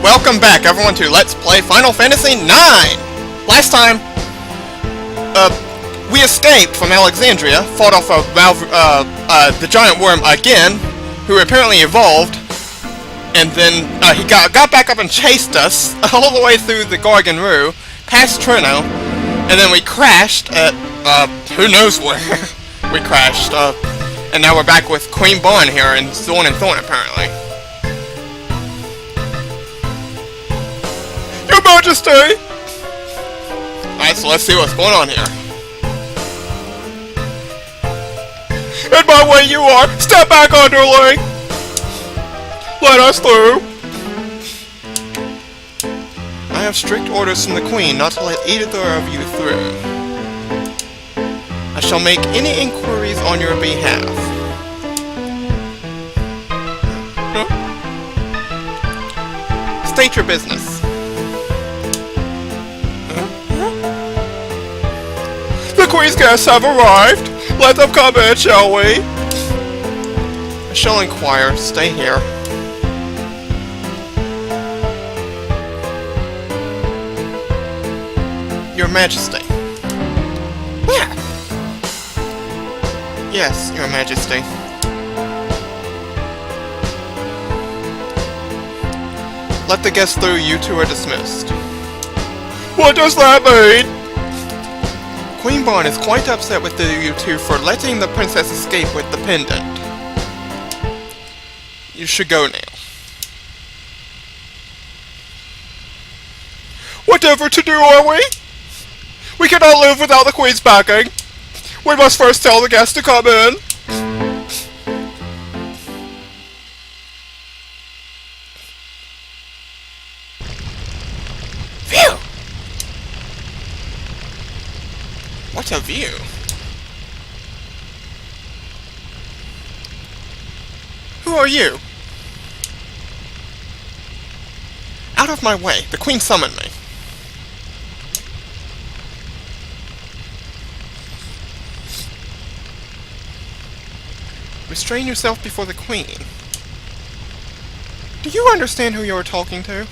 Welcome back, everyone, to Let's Play Final Fantasy IX! Last time, we escaped from Alexandria, fought off the giant worm again, who apparently evolved, and then he got back up and chased us all the way through the Gargan Rue, past Trino, and then we crashed at, who knows where we crashed, and now we're back with Queen Bon here in Zorn and Thorn, apparently. Your Majesty! Alright, so let's see what's going on here. In my way you are! Step back, underling! Let us through! I have strict orders from the Queen not to let either of you through. I shall make any inquiries on your behalf. Huh? State your business. The Queen's guests have arrived! Let them come in, shall we? I shall inquire. Stay here. Your Majesty. Where? Yes, Your Majesty. Let the guests through. You two are dismissed. What does that mean? Queen Bon is quite upset with you two for letting the princess escape with the pendant. You should go now. Whatever to do, are we? We cannot live without the Queen's backing. We must first tell the guests to come in. Phew! What a view! Who are you? Out of my way! The Queen summoned me. Restrain yourself before the Queen. Do you understand who you are talking to?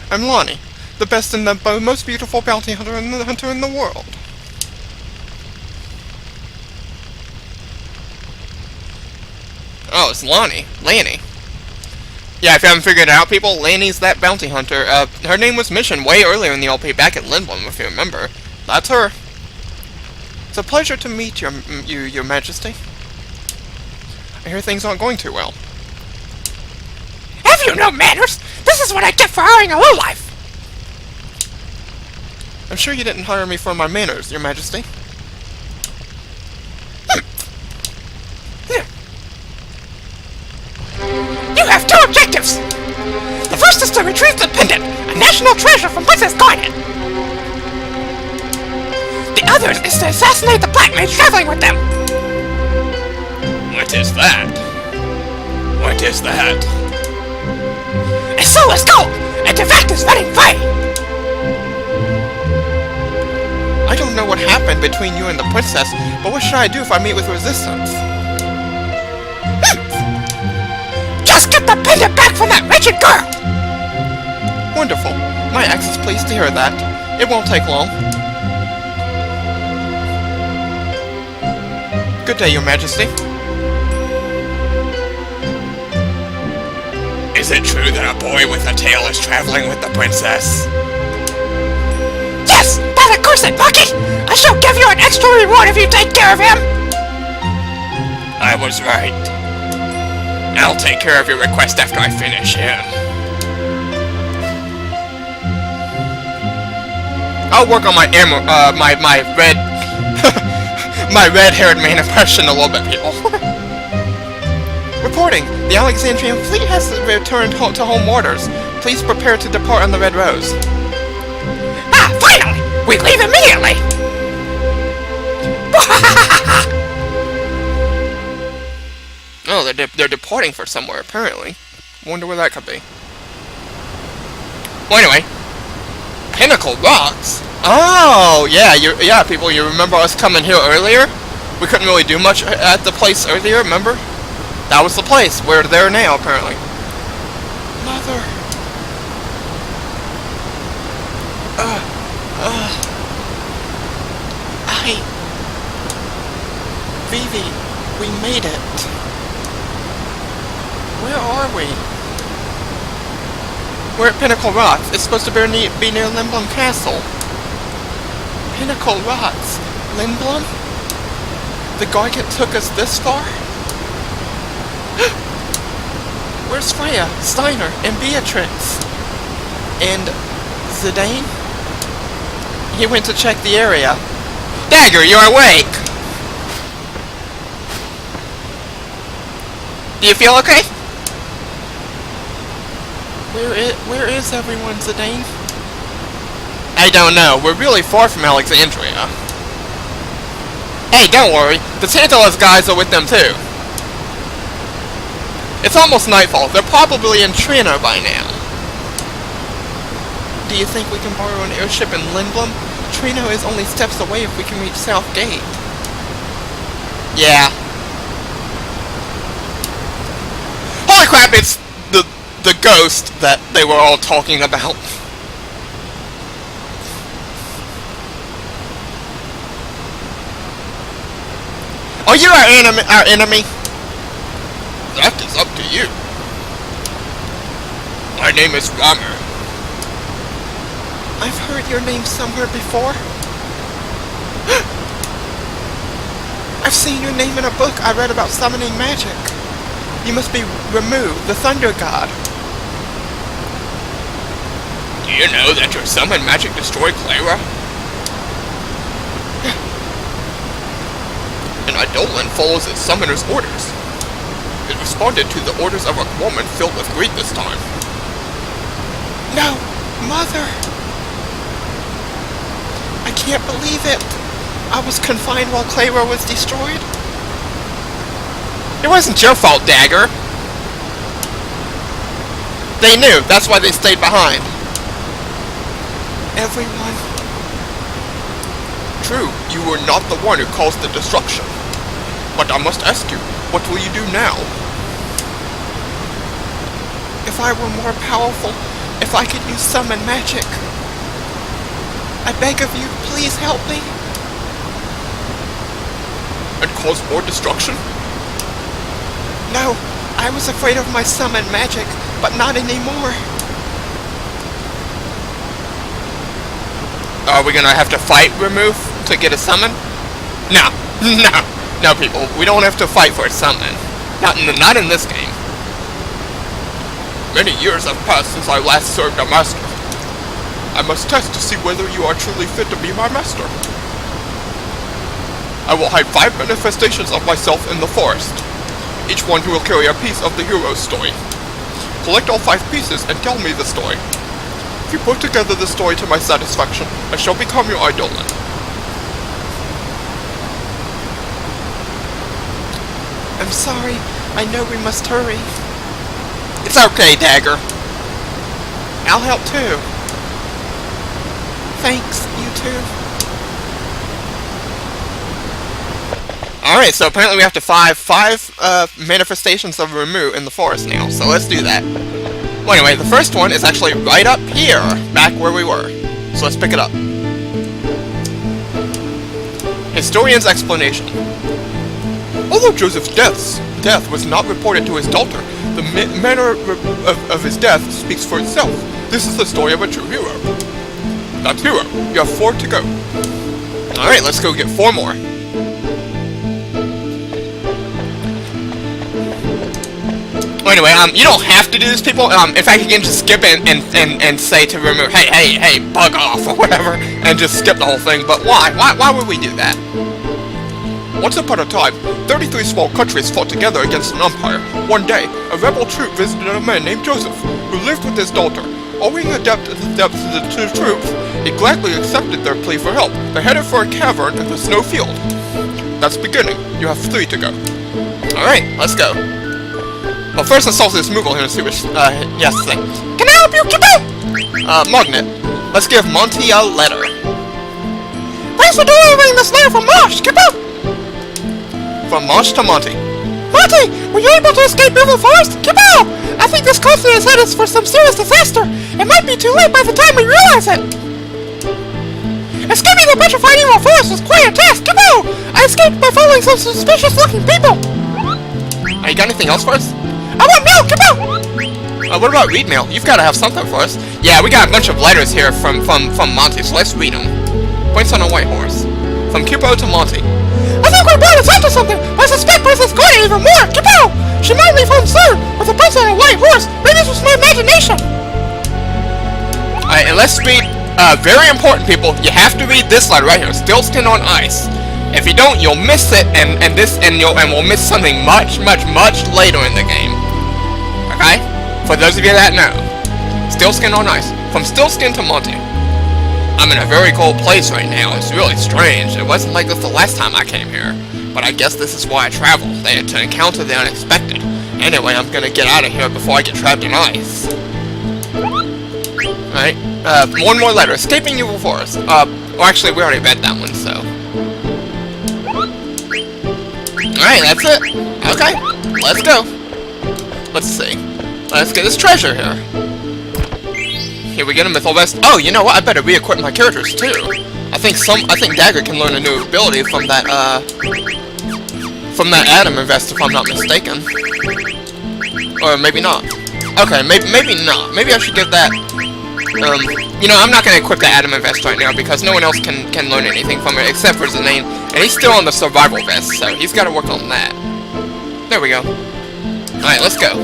I'm Lonnie, the best and the most beautiful bounty hunter in the world. Oh, it's Lonnie. Lanny. Yeah, if you haven't figured it out, people, Lanny's that bounty hunter. Her name was mentioned way earlier in the LP, back at Lindblum, if you remember. That's her. It's a pleasure to meet your Majesty. I hear things aren't going too well. Have you no manners? This is what I get for hiring a lowlife! I'm sure you didn't hire me for my manners, Your Majesty. You have two objectives! The first is to retrieve the pendant, a national treasure from Princess Garnet. The other is to assassinate the black mage traveling with them. What is that? What is that? A soulless gold! A defect is running free! I don't know what happened between you and the princess, but what should I do if I meet with resistance? Just get the pendant back from that wretched girl! Wonderful. My ex is pleased to hear that. It won't take long. Good day, Your Majesty. Is it true that a boy with a tail is traveling with the princess? Yes! That accursed monkey! I shall give you an extra reward if you take care of him! I was right. I'll take care of your request after I finish him. I'll work on my my red my red-haired man impression a little bit, people. Reporting, the Alexandrian fleet has returned to home orders. Please prepare to depart on the Red Rose. Ah, finally! We leave immediately! Oh, they're departing for somewhere, apparently. Wonder where that could be. Well, anyway. Pinnacle rocks? Oh, yeah, people, you remember us coming here earlier? We couldn't really do much at the place earlier, remember? That was the place. We're there now, apparently. Mother. we made it. Where are we? We're at Pinnacle Rocks. It's supposed to be near Lindblum Castle. Pinnacle Rocks. Lindblum? The Gargant took us this far? Where's Freya, Steiner, and Beatrix? And Zidane? He went to check the area. Dagger, you're awake! Do you feel okay? Where is everyone, Zidane? I don't know. We're really far from Alexandria. Hey, don't worry. The Tantalus guys are with them too. It's almost nightfall. They're probably in Trino by now. Do you think we can borrow an airship in Lindblum? Trino is only steps away if we can reach South Gate. Yeah. Holy crap, it's the ghost that they were all talking about. Are you our enemy? That is up to you. My name is Rammer. I've heard your name somewhere before. I've seen your name in a book I read about summoning magic. You must be Ramu, the Thunder God. Do you know that your summon magic destroyed Clara? An Eidolon follows its summoner's orders. It responded to the orders of a woman filled with greed this time. No, Mother! I can't believe it! I was confined while Clara was destroyed. It wasn't your fault, Dagger. They knew, that's why they stayed behind. Everyone. True, you were not the one who caused the destruction. But I must ask you, what will you do now? If I were more powerful, if I could use summon magic, I beg of you, please help me. And cause more destruction? No, I was afraid of my summon magic, but not anymore. Are we gonna have to fight Remove to get a summon? No, no, people, we don't have to fight for a summon. Not in this game. Many years have passed since I last served a master. I must test to see whether you are truly fit to be my master. I will hide 5 manifestations of myself in the forest. Each one who will carry a piece of the hero's story. Collect all 5 pieces and tell me the story. If you put together the story to my satisfaction, I shall become your Eidolon. I'm sorry. I know we must hurry. It's okay, Dagger. I'll help too. Thanks, you too. Alright, so apparently we have to five manifestations of Ramu in the forest now, so let's do that. Well, anyway, the first one is actually right up here, back where we were. So let's pick it up. Historian's explanation. Although Joseph's death was not reported to his daughter, the manner of his death speaks for itself. This is the story of a true hero. That's hero. You have 4 to go. Alright, let's go get 4 more. Well, anyway, you don't have to do this, people. In fact, you can just skip it and say to Remove, hey, bug off, or whatever, and just skip the whole thing. But why? Why would we do that? Once upon a time, 33 small countries fought together against an empire. One day, a rebel troop visited a man named Joseph, who lived with his daughter. Owing a debt to the troops, he gladly accepted their plea for help. They headed for a cavern in the snow field. That's beginning. You have 3 to go. Alright, let's go. Well, first let's solve this Moogle here and see which, yes, thing. Can I help you, Kippo? Magnet. Let's give Monty a letter. Thanks for delivering this letter from Marsh, Kippo! From Marsh to Monty. Monty, were you able to escape River Forest? Kippo! I think this continent is headed for some serious disaster. It might be too late by the time we realize it. Escaping the petrified evil forest was quite a task, Kippo! I escaped by following some suspicious-looking people. You got anything else for us? I want milk, come on! What about read mail? You've got to have something for us. Yeah, we got a bunch of letters here from Monty, so let's read them. Points on a white horse. From Kupo to Monty. I think we're about to onto something. I suspect Princess Gloria even more. Kapow! She might leave home soon with a prince on a white horse. Maybe this was my imagination. Alright, and let's read, very important, people. You have to read this letter right here. Still Skin on Ice. If you don't, you'll miss it, and we'll miss something much later in the game. Okay? For those of you that know. Still Skin on Ice. From Still Skin to Monty. I'm in a very cold place right now. It's really strange. It wasn't like this the last time I came here. But I guess this is why I travel. To encounter the unexpected. Anyway, I'm gonna get out of here before I get trapped in ice. Alright. One more letter. Escaping Evil Forest. Or actually, we already read that one, so. Alright, that's it. Okay. Let's go. Let's see. Let's get this treasure here. Here we get a Mythal Vest. Oh, you know what? I better re-equip my characters too. I think Dagger can learn a new ability from that Adam Vest, if I'm not mistaken. Or maybe not. Okay, maybe not. Maybe I should give that. You know, I'm not gonna equip the Adam Vest right now because no one else can learn anything from it except for Zanane, and he's still on the Survival Vest, so he's got to work on that. There we go. All right, let's go.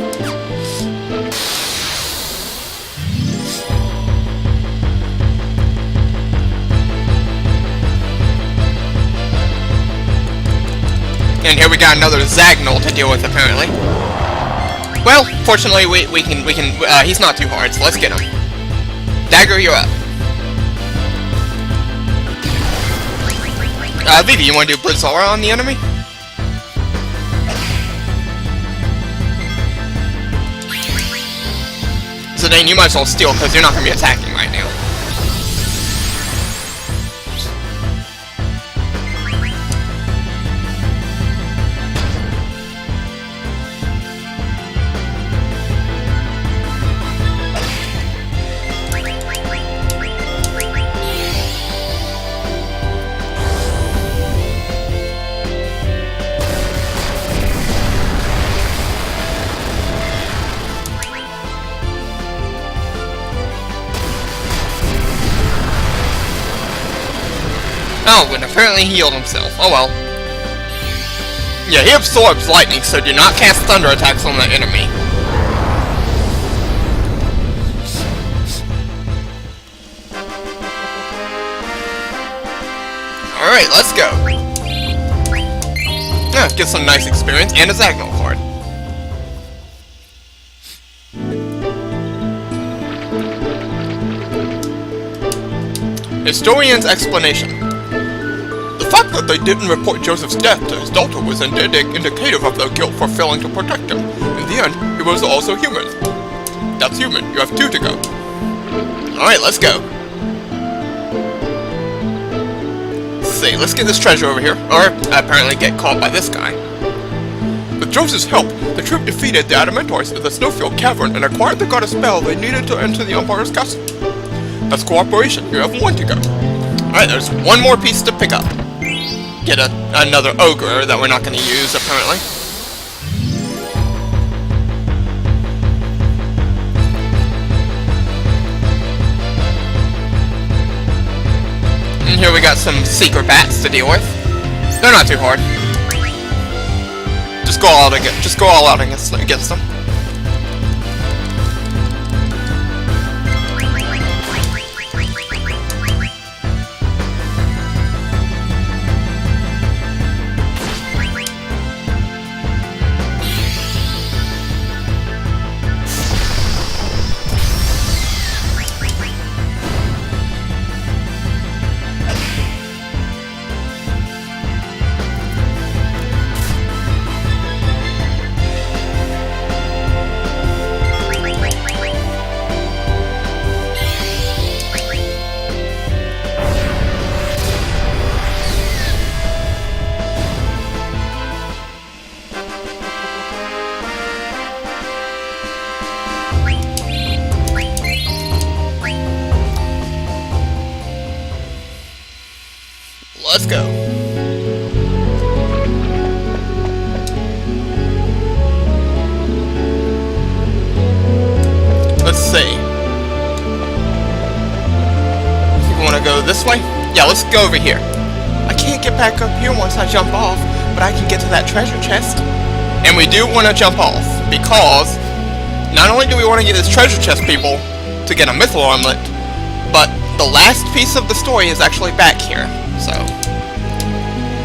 And here we got another Zagnol to deal with, apparently. Well, fortunately, we can, he's not too hard, so let's get him. Dagger, you're up. Vivi, you want to do Blitzara on the enemy? Zidane, you might as well steal, because you're not going to be attacking right now. Oh, and apparently he healed himself. Oh well. Yeah, he absorbs lightning, so do not cast thunder attacks on the enemy. Alright, let's go. Yeah, get some nice experience and a Zagnol card. Historian's explanation. The fact that they didn't report Joseph's death to his daughter was indicative of their guilt for failing to protect him. In the end, he was also human. That's human. You have 2 to go. Alright, let's go. Let's see, let's get this treasure over here. Or apparently get caught by this guy. With Joseph's help, the troop defeated the Adamantors in the Snowfield Cavern and acquired the goddess spell they needed to enter the Empire's castle. That's cooperation. You have 1 to go. Alright, there's 1 more piece to pick up. Get another ogre that we're not going to use, apparently. And here we got some secret bats to deal with. They're not too hard. Just go all out against them. Let's go. wanna go this way? Yeah, let's go over here. I can't get back up here once I jump off, but I can get to that treasure chest. And we do want to jump off, because not only do we want to get this treasure chest, people, to get a mythal armlet, but the last piece of the story is actually back here, so.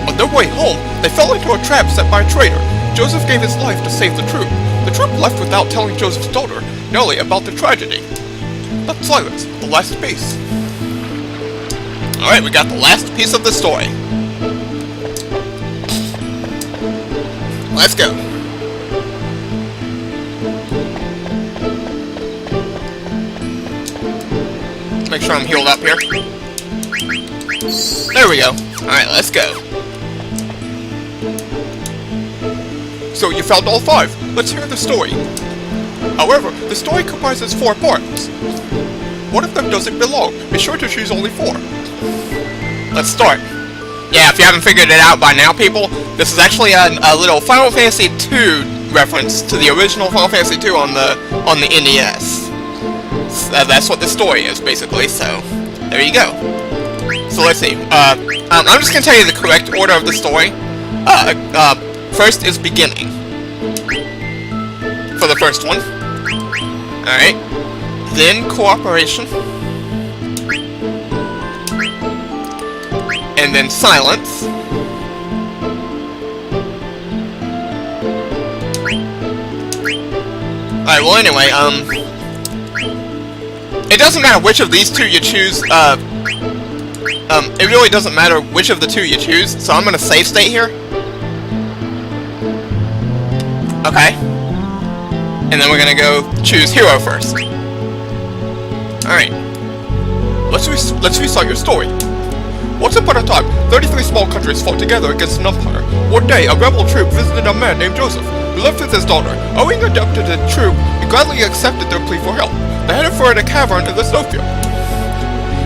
On their way home, they fell into a trap set by a traitor. Joseph gave his life to save the troop. The troop left without telling Joseph's daughter, Nellie, about the tragedy. But silence, the last piece. Alright, we got the last piece of the story. Let's go. Make sure I'm healed up here. There we go. Alright, let's go. So you found all 5. Let's hear the story. However, the story comprises 4 parts. One of them doesn't belong. Be sure to choose only 4. Let's start. Yeah, if you haven't figured it out by now, people, this is actually a little Final Fantasy II reference to the original Final Fantasy II on the NES. So that's what the story is, basically, so there you go. So let's see. I'm just gonna tell you the correct order of the story. First is beginning. For the first one. Alright. Then cooperation. And then silence. Alright, well anyway, it doesn't matter which of these 2 you choose, it really doesn't matter which of the 2 you choose, so I'm gonna save state here. Okay. And then we're gonna go choose hero first. Alright. Let's restart your story. Once upon a time, 33 small countries fought together against an empire. One day, a rebel troop visited a man named Joseph, who lived with his daughter. Owing their debt to the troop, he gladly accepted their plea for help. They headed for a cavern in the snowfield.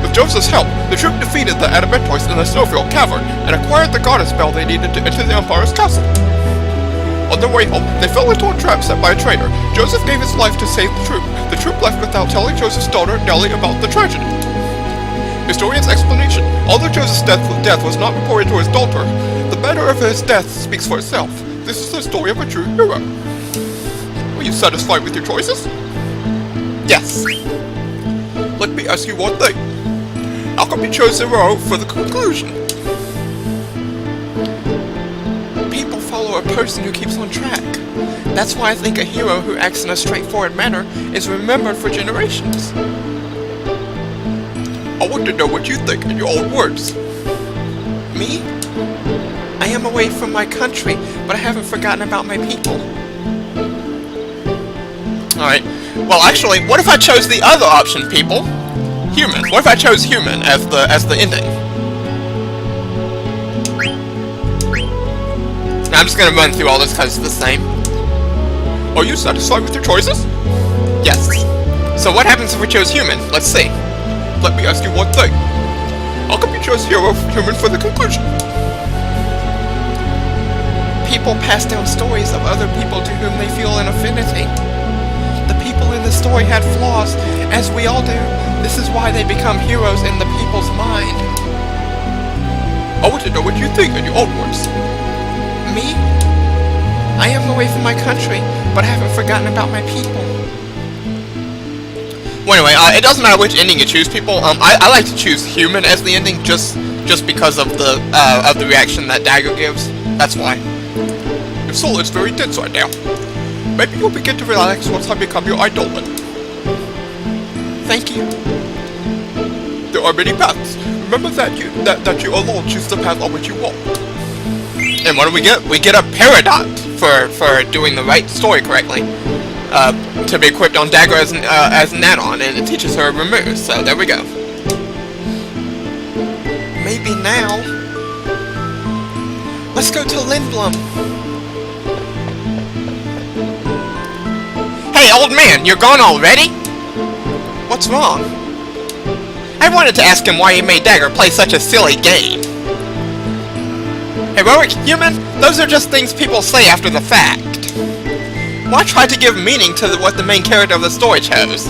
With Joseph's help, the troop defeated the Adamantoids in the snowfield cavern and acquired the goddess spell they needed to enter the empire's castle. On their way home, they fell into a trap set by a traitor. Joseph gave his life to save the troop. The troop left without telling Joseph's daughter, Nellie, about the tragedy. Historian's explanation. Although Joseph's death was not reported to his daughter, the manner of his death speaks for itself. This is the story of a true hero. Are you satisfied with your choices? Yes. Let me ask you one thing. How come you chose hero for the conclusion? People follow a person who keeps on track. That's why I think a hero who acts in a straightforward manner is remembered for generations. I want to know what you think in your own words. Me? I am away from my country, but I haven't forgotten about my people. Alright. Well, actually, what if I chose the other option, people? Human. What if I chose human as the ending? Now, I'm just gonna run through all this because it's the same. Are you satisfied with your choices? Yes. So what happens if we chose human? Let's see. Let me ask you one thing. How come you chose human for the conclusion? People pass down stories of other people to whom they feel an affinity. The people in the story had flaws, as we all do. This is why they become heroes in the people's mind. I want to know what you think in your own words. Me? I am away from my country, but I haven't forgotten about my people. Well, anyway, it doesn't matter which ending you choose, people. I like to choose human as the ending, just because of the reaction that Dagger gives. That's why. Your soul is very dense right now. Maybe you'll begin to relax once I become your eidolon. Thank you. There are many paths. Remember that you alone choose the path on which you walk. And what do we get? We get a Peridot for doing the right story correctly. To be equipped on Dagger as an add-on, and it teaches her remove, so there we go. Maybe now. Let's go to Lindblum. Hey, old man, you're gone already? What's wrong? I wanted to ask him why he made Dagger play such a silly game. Heroic human? Those are just things people say after the fact. Why try to give meaning to what the main character of the story chose?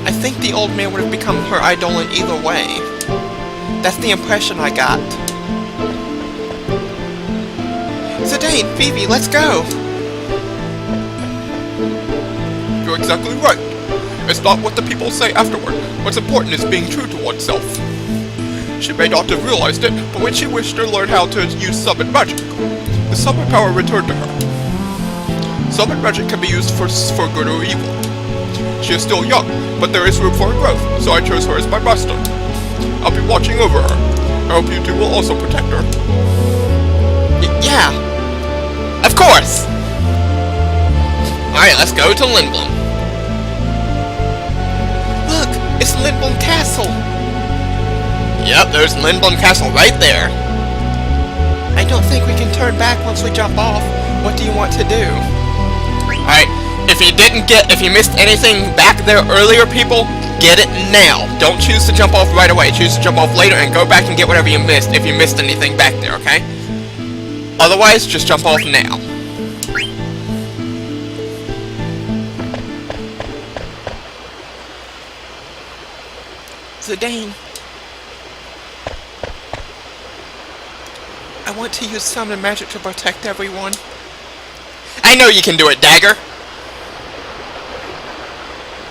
I think the old man would have become her idol in either way. That's the impression I got. Zidane, Vivi, let's go! You're exactly right. It's not what the people say afterward. What's important is being true to oneself. She may not have realized it, but when she wished to learn how to use summon magic, the summon power returned to her. Summon magic can be used for good or evil. She is still young, but there is room for her growth, so I chose her as my master. I'll be watching over her. I hope you two will also protect her. Yeah. Of course! Alright, let's go to Lindblum. Look, it's Lindblum Castle. Yep, there's Lindblum Castle right there. I don't think we can turn back once we jump off. What do you want to do? Alright, if you missed anything back there earlier, people, get it now. Don't choose to jump off right away. Choose to jump off later and go back and get whatever you missed if you missed anything back there, okay? Otherwise, just jump off now. Zidane. I want to use summon magic to protect everyone. I know you can do it, Dagger.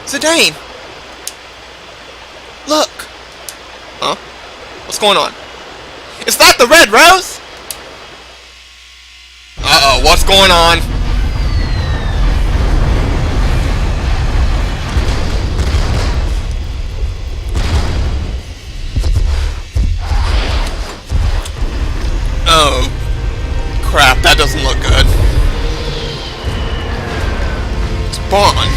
Zidane! Look! Huh? What's going on? Is that the red rose? Uh-oh, what's going on? Oh, crap, that doesn't look good. Spawn.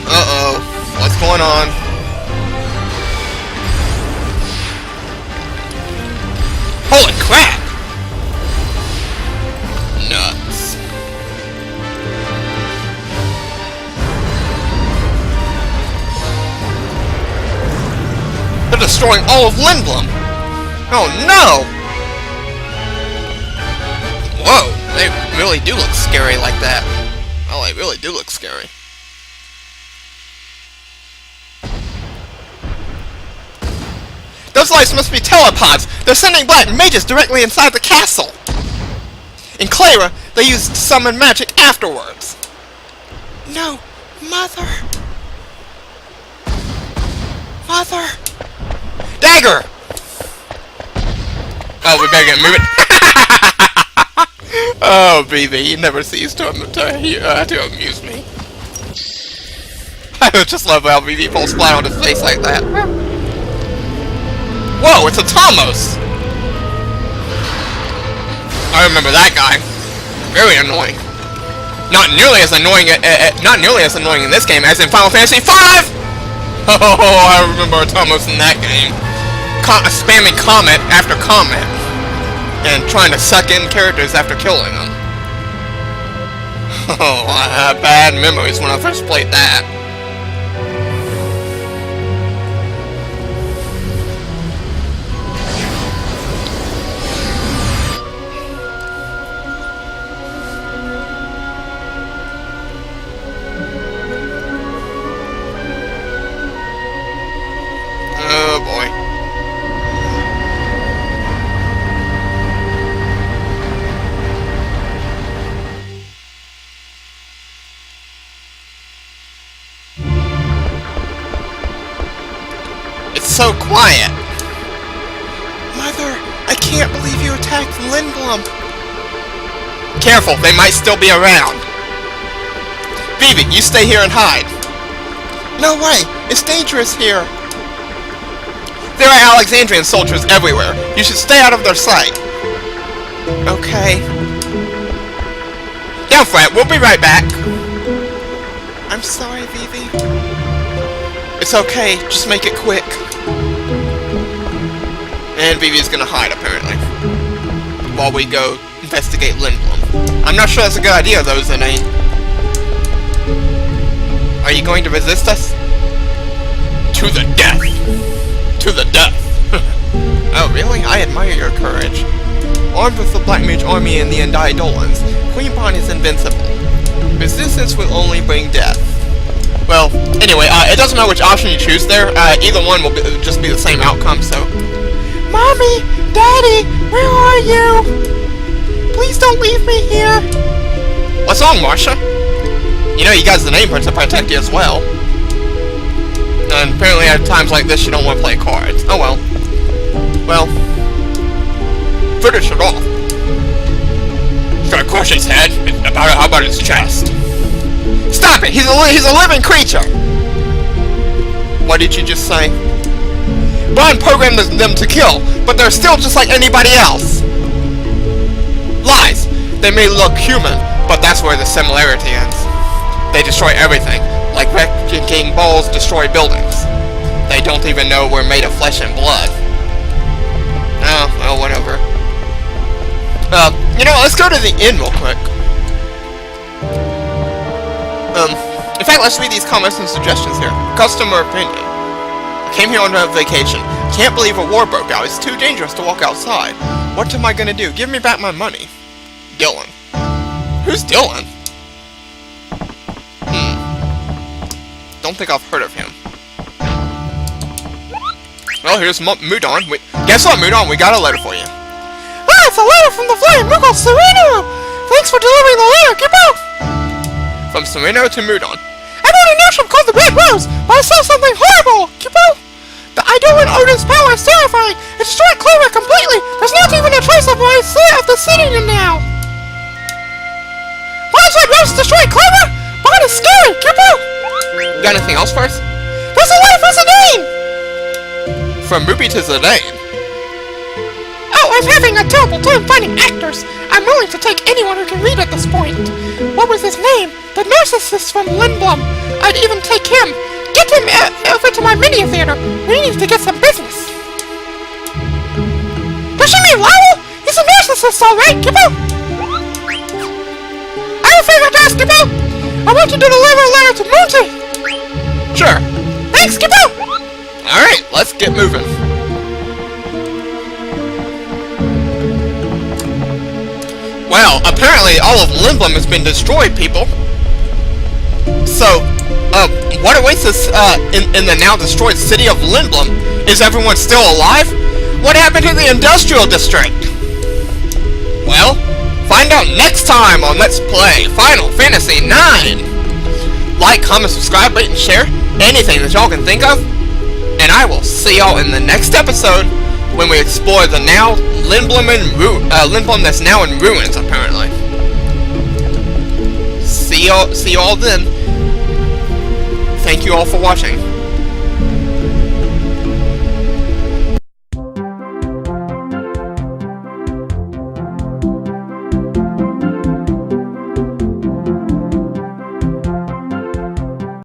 Uh-oh, what's going on? Holy crap! Nuts. They're destroying all of Lindblum! Oh no! Whoa, they really do look scary like that. Oh, they really do look scary. Those lights must be telepods! They're sending black mages directly inside the castle! In Clara, they used summon magic afterwards. No! Mother! Mother! Dagger! Oh, we better get moving. Oh, baby, you never cease to amuse me. I just love how BB pulls splat on his face like that. Whoa, it's a Tomos! I remember that guy. Very annoying. Not nearly as annoying in this game as in Final Fantasy V! Oh, I remember a Tomos in that game. Spamming comment after comment. And trying to suck in characters after killing them. Oh, I had bad memories when I first played that. Oh boy. It's so quiet. Mother, I can't believe you attacked Lindblum. Careful, they might still be around. Vivi, you stay here and hide. No way, it's dangerous here. There are Alexandrian soldiers everywhere. You should stay out of their sight. Okay. Don't fret, we'll be right back. I'm sorry, Vivi. It's okay, just make it quick. And Vivi's gonna hide, apparently. While we go investigate Lindblum. I'm not sure that's a good idea, though, Zidane. Are you going to resist us? To the death! To the death! Oh, really? I admire your courage. Armed with the Black Mage Army and the Indolans, Queen Pawn is invincible. Resistance will only bring death. Well, anyway, it doesn't matter which option you choose there. Either one will just be the same outcome, so... Mommy! Daddy! Where are you? Please don't leave me here! What's wrong, Marcia? You know you got the name to protect you as well. And apparently at times like this you don't want to play cards. Oh well. Well, finish it off. He's gonna crush his head. How about his chest? Stop it! He's a living creature! What did you just say? Bond programmed them to kill, but they're still just like anybody else. Lies! They may look human, but that's where the similarity ends. They destroy everything, like wrecking balls destroy buildings. They don't even know we're made of flesh and blood. Oh, well, whatever. You know, let's go to the inn real quick. In fact, let's read these comments and suggestions here. Customer opinion. I came here on a vacation. Can't believe a war broke out. It's too dangerous to walk outside. What am I gonna do? Give me back my money. Dylan. Who's Dylan? Don't think I've heard of him. Well, here's Mudon. Guess what, Mudon? We got a letter for you. Ah, it's a letter from the flying Moogle Sereno! Thanks for delivering the letter, Kippo! From Sereno to Mudon. I'm on a nation called the Red Rose, but I saw something horrible, Kippo! The Idolan Odin's power is terrifying! It destroyed Clover completely! There's not even a trace of the city now! Bond's Red Rose destroyed Clover? Bond is scary, Kippo! You got anything else for us? There's a letter for Zidane! From Ruby to Zidane. Oh, I'm having a terrible time finding actors. I'm willing to take anyone who can read at this point. What was his name? The narcissist from Lindblum. I'd even take him. Get him over to my mini theater. We need to get some business. Does she mean Lowell? He's a narcissist, all right, Kippo. I have a favor to ask, Kippo. I want you to deliver a letter to Monty. Sure. Thanks, Kippo. Alright, let's get moving. Well, apparently all of Lindblum has been destroyed, people. So, what awaits us in the now destroyed city of Lindblum? Is everyone still alive? What happened to the industrial district? Well, find out next time on Let's Play Final Fantasy IX! Like, comment, subscribe, rate, and share anything that y'all can think of. And I will see y'all in the next episode when we explore the now Lindblum that's now in ruins, apparently. See y'all then. Thank you all for watching.